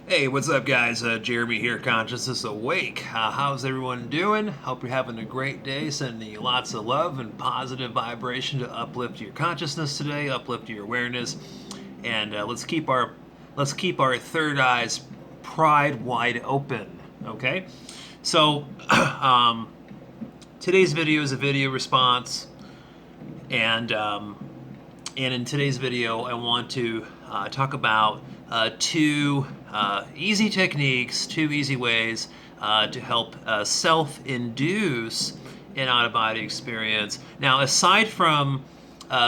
Hey, what's up, guys? Jeremy here, Consciousness Awake. How's everyone doing? Hope you're having a great day. Sending you lots of love and positive vibration to uplift your consciousness today, uplift your awareness, and let's keep our third eyes pride wide open. Okay, so today's video is a video response, and in today's video, I want to talk about two easy techniques, two easy ways to help self-induce an out-of-body experience. Now, aside from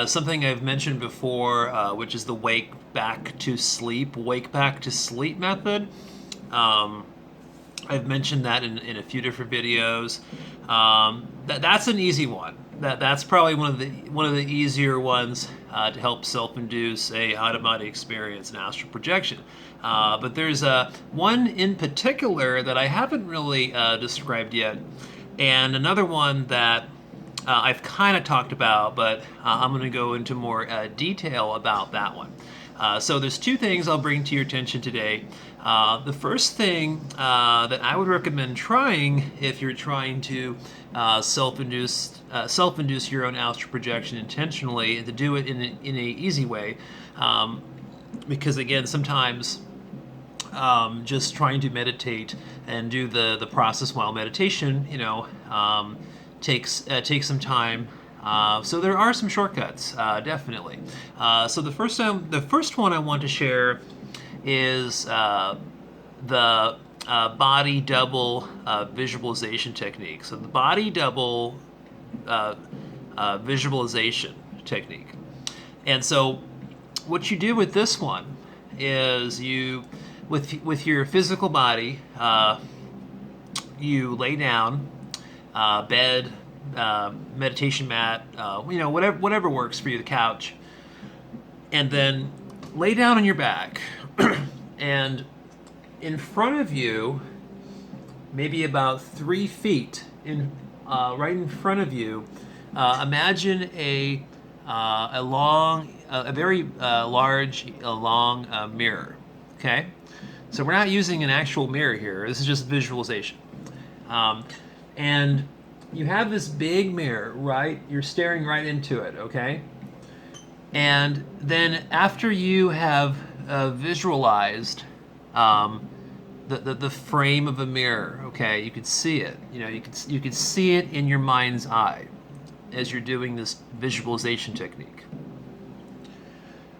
something I've mentioned before, which is the wake back to sleep method. I've mentioned that in a few different videos. That's an easy one. That's probably one of the easier ones to help self-induce a out-of-body experience in astral projection. But there's one in particular that I haven't really described yet, and another one that I've kind of talked about, but I'm going to go into more detail about that one. So there's two things I'll bring to your attention today. The first thing that I would recommend trying if you're trying to self-induce your own astral projection intentionally, and to do it in an easy way, because again, sometimes just trying to meditate and do the process while meditation, takes some time. So there are some shortcuts, definitely. So the first one I want to share is the body double visualization technique. So the body double visualization technique. And so what you do with this one is with your physical body, you lay down, bed, meditation mat, whatever works for you, the couch, and then lay down on your back. And in front of you, maybe about 3 feet right in front of you, imagine a very large, long mirror. Okay, so we're not using an actual mirror here. This is just visualization. And you have this big mirror, right? You're staring right into it, okay? And then after you have visualized the frame of a mirror, okay, you could see it. You could see it in your mind's eye as you're doing this visualization technique.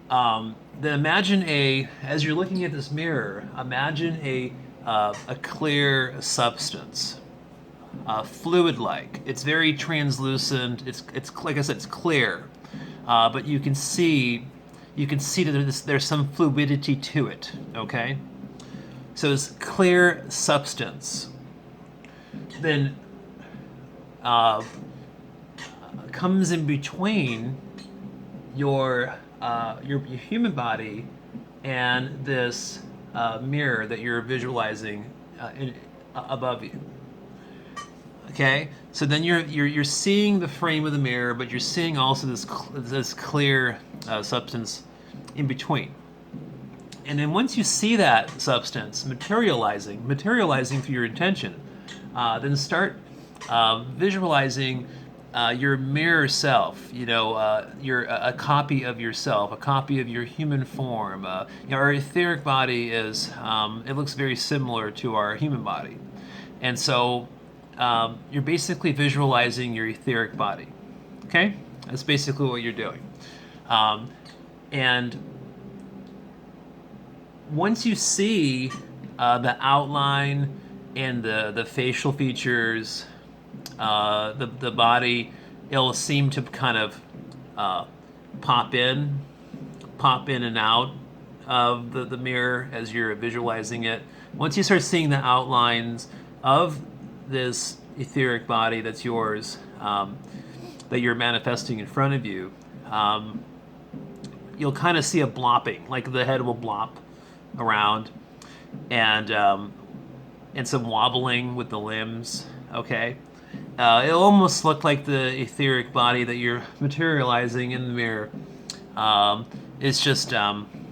Then imagine as you're looking at this mirror, imagine a clear substance. Fluid-like. It's very translucent. It's like I said, it's clear, but you can see that there's some fluidity to it. Okay, so it's clear substance. Then comes in between your human body and this mirror that you're visualizing above you. Okay, so then you're seeing the frame of the mirror, but you're seeing also this clear substance in between. And then once you see that substance materializing through your intention, then start visualizing your mirror self. You're a copy of yourself, a copy of your human form. Our etheric body it looks very similar to our human body, and so you're basically visualizing your etheric body. Okay, that's basically what you're doing. And once you see the outline and the facial features, the body, it'll seem to kind of pop in and out of the mirror as you're visualizing it. Once you start seeing the outlines of this etheric body that's yours, that you're manifesting in front of you, you'll kind of see a blopping, like the head will blop around, and some wobbling with the limbs. Okay, it'll almost look like the etheric body that you're materializing in the mirror. It's just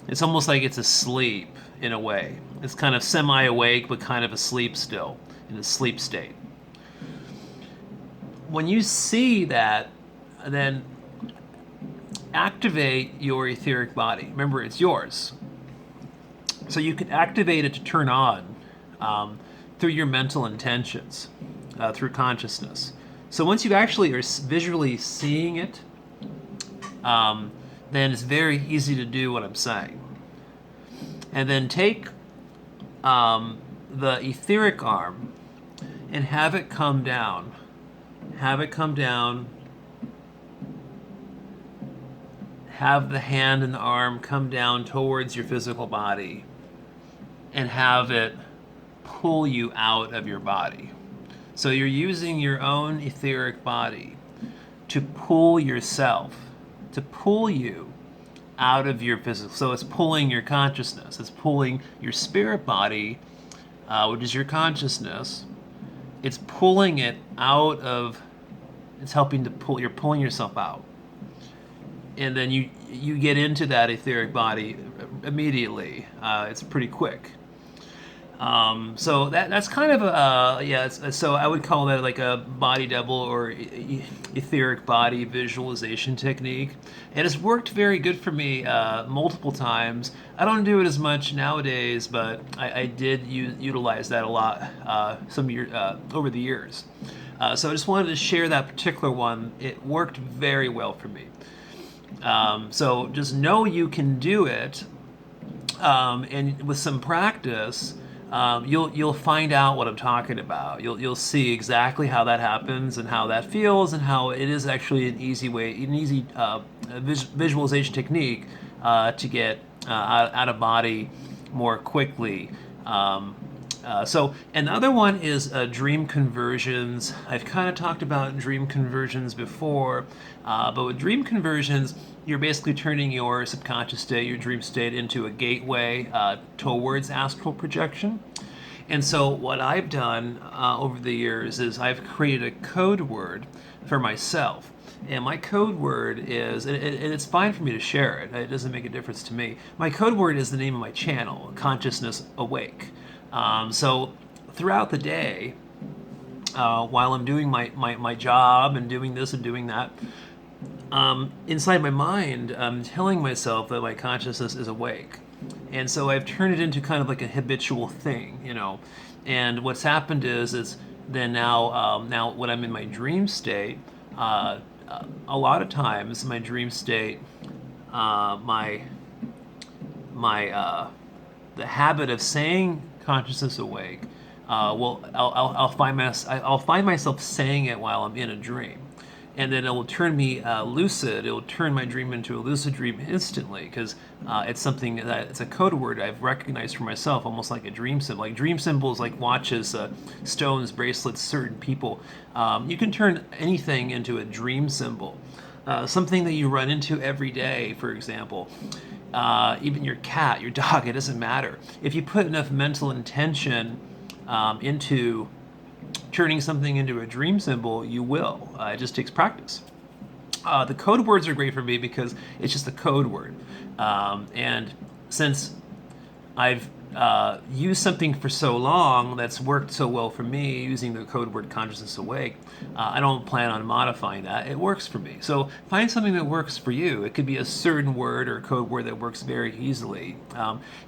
It's almost like it's asleep in a way. It's kind of semi-awake, but kind of asleep still, in a sleep state. When you see that, then activate your etheric body. Remember, it's yours. So you can activate it to turn on through your mental intentions, through consciousness. So once you actually are visually seeing it, then it's very easy to do what I'm saying. And then take the etheric arm and have it come down. Have it come down. Have the hand and the arm come down towards your physical body and have it pull you out of your body. So you're using your own etheric body to pull yourself, to pull you out of your physical. So it's pulling your consciousness. It's pulling your spirit body, which is your consciousness. It's pulling it out of, it's helping to pull, you're pulling yourself out. And then you get into that etheric body immediately. It's pretty quick. So that's kind of so I would call that like a body double or etheric body visualization technique. It has worked very good for me multiple times. I don't do it as much nowadays, but I did utilize that a lot over the years. So I just wanted to share that particular one. It worked very well for me. So just know you can do it, and with some practice, you'll find out what I'm talking about. You'll see exactly how that happens and how that feels and how it is actually an easy visualization technique to get out of body more quickly. So another one is dream conversions. I've kind of talked about dream conversions before, but with dream conversions, you're basically turning your subconscious state, your dream state, into a gateway towards astral projection. And so what I've done over the years is I've created a code word for myself. And my code word is, and it's fine for me to share it. It doesn't make a difference to me. My code word is the name of my channel, Consciousness Awake. So throughout the day, while I'm doing my job and doing this and doing that, inside my mind, I'm telling myself that my consciousness is awake. And so I've turned it into kind of like a habitual thing, you know. And what's happened is then now when I'm in my dream state, a lot of times my dream state, the habit of saying consciousness awake, I'll find myself saying it while I'm in a dream, and then it will turn me lucid. It will turn my dream into a lucid dream instantly because it's something that it's a code word I've recognized for myself, almost like a dream symbol. Like dream symbols, like watches, stones, bracelets, certain people. You can turn anything into a dream symbol. Something that you run into every day, for example. Even your cat, your dog, it doesn't matter. If you put enough mental intention into turning something into a dream symbol, you will. It just takes practice. The code words are great for me because it's just a code word. And since I've used something for so long that's worked so well for me, using the code word consciousness awake, I don't plan on modifying that. It works for me. So find something that works for you. It could be a certain word or code word that works very easily.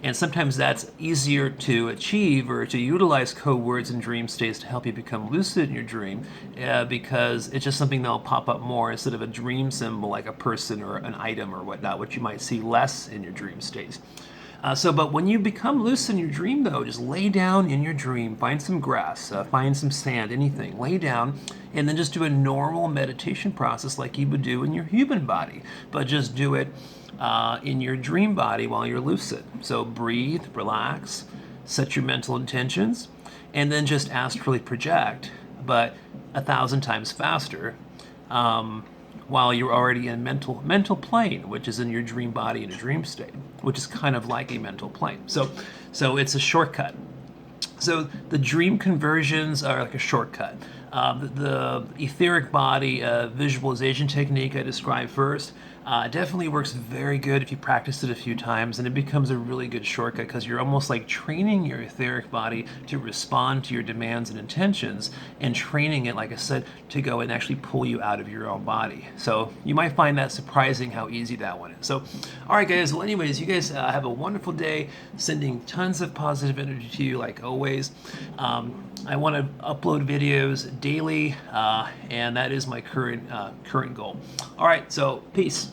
And sometimes that's easier to achieve or to utilize code words in dream states to help you become lucid in your dream because it's just something that'll pop up more instead of a dream symbol like a person or an item or whatnot, which you might see less in your dream states. But when you become lucid in your dream, though, just lay down in your dream, find some grass, find some sand, anything, lay down, and then just do a normal meditation process like you would do in your human body, but just do it in your dream body while you're lucid. So breathe, relax, set your mental intentions, and then just astrally project, but 1,000 times faster. While you're already in mental plane, which is in your dream body in a dream state, which is kind of like a mental plane. So it's a shortcut. So the dream conversions are like a shortcut. The etheric body visualization technique I described first, It definitely works very good if you practice it a few times, and it becomes a really good shortcut because you're almost like training your etheric body to respond to your demands and intentions, and training it, like I said, to go and actually pull you out of your own body. So you might find that surprising how easy that one is. So, all right, guys. Well, anyways, you guys have a wonderful day. Sending tons of positive energy to you, like always. I want to upload videos daily, and that is my current goal. All right, so peace.